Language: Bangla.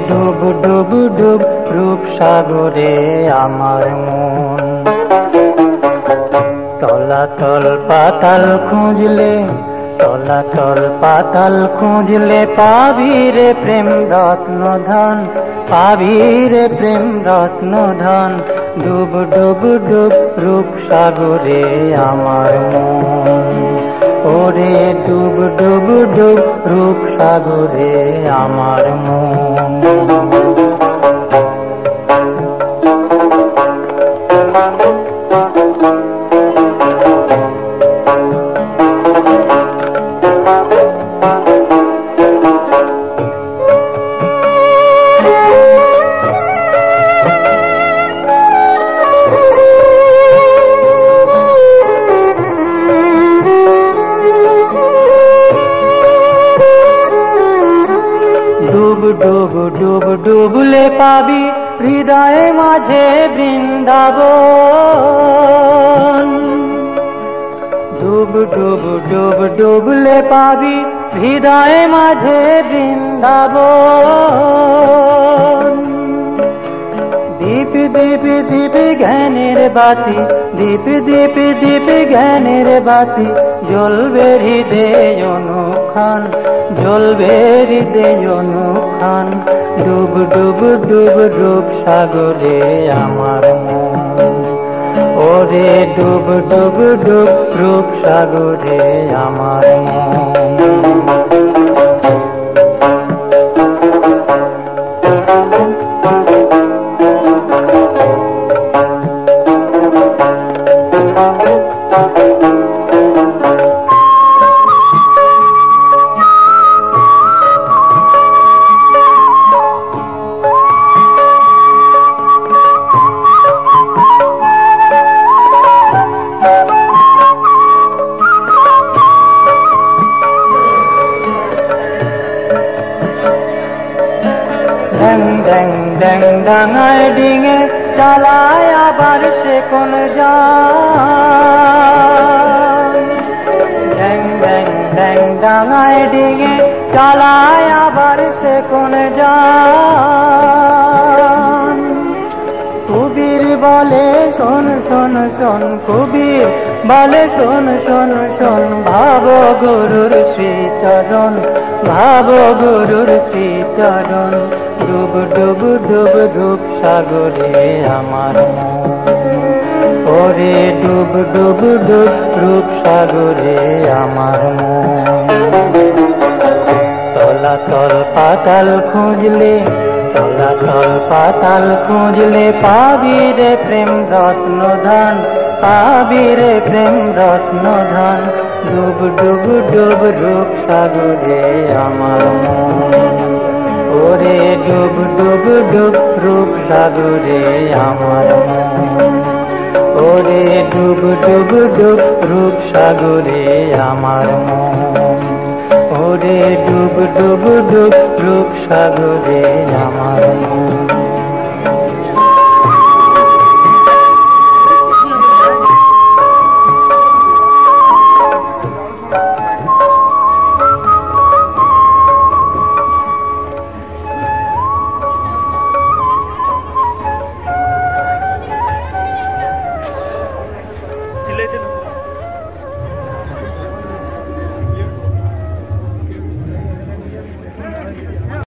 ডুব ডুব ডুব রূপ সাগরে আমার মন। তলাতল পাতাল খুঁজলে, তলাতল পাতাল খুঁজলে পাবি রে প্রেম রত্ন ধন, পাবি রে প্রেম রত্ন ধন। ডুব ডুব ডুব রূপ সাগরে আমার মন। ওরে ডুব ডুব ডুব রূপ সাগরে আমার মন। ডুব ডুব ডুব ডুবলে পাবি হৃদয়ে মাঝে বৃন্দাবন। ডুব ডুব ডুব ডুবলে পাবি হৃদয়ে মাঝে বৃন্দাবন। দীপ দীপ দীপ জ্ঞানের বাতি, দীপ দীপ দীপ জ্ঞানের বাতি জ্বলবে হৃদয় অনুক্ষণ, জ্বলবে হৃদয় অনুক্ষণ। ডুব ডুব ডুব রূপ সাগরে আমার মন। ওরে ডুব ডুব ডুব রূপ সাগরে আমার মন। ড্যাং ড্যাং ড্যাং ডাঙায় ডিঙে চালায় আবার সে কোন যান। ড্যাং ড্যাং ড্যাং ডাঙায় ডিঙে চালায় আবার সে কোন যান। কবির বলে শোন শোন শোন, কবির বলে শোন শোন শোন। ভাব গুরুর শ্রীচরণ, ভাব গুরুর শ্রীচরণ। ডুব ডুব ডুব ডুব সাগরে আমার মন। ওরে ডুব ডুব ডুব রূপ সাগরে আমার মন। তলাতল পাতাল খুঁজলে, তলাতল পাতাল খুঁজলে পাবি রে প্রেম রত্ন ধন, পাবি রে প্রেম রত্ন ধন। ডুব ডুব ডুব রূপ সাগরে আমার মন। ওরে ডুব ডুব ডুব রূপ সাগরে আমার মন। ওরে ডুব ডুব ডুব রূপ সাগরে আমার মন। ওরে ডুব ডুব ডুব রূপ সাগরে আমার মন।